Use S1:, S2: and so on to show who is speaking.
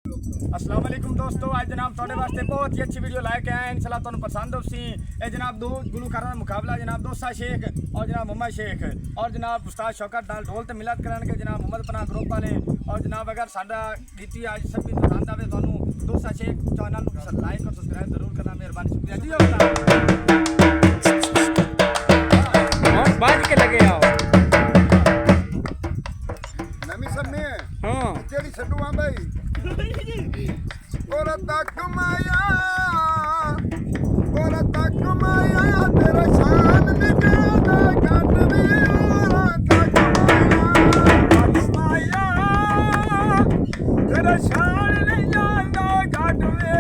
S1: अस्सलाम वालेकुम दोस्तों, आज जनाब थोड़े वास्ते बहुत ही अच्छी वीडियो लाके आए हैं। इंशाल्लाह तुहानू पसंद होसी। ये जनाब दो गुलकारां दा मुकाबला जनाब दोसा शेख और जनाब मोहम्मद शेख और जनाब उस्ताद शौकत नाल ढोल ते मिलत करनगे जनाब मोहम्मद पनाह ग्रुप वाले। और जनाब अगर साडा गीती आज सभी पसंद आवे तुहानू दोसा शेख चैनल नू लाइक और सब्सक्राइब जरूर करना, मेहरबानी शुक्रिया जी। और बाज के लगे आओ
S2: नमी सम्मे
S1: हां
S2: जेड़ी छड्डू आ भाई और तक माया तेरा शान निकाला घट में और तक
S1: माया तेरा शान नहीं जाना घट में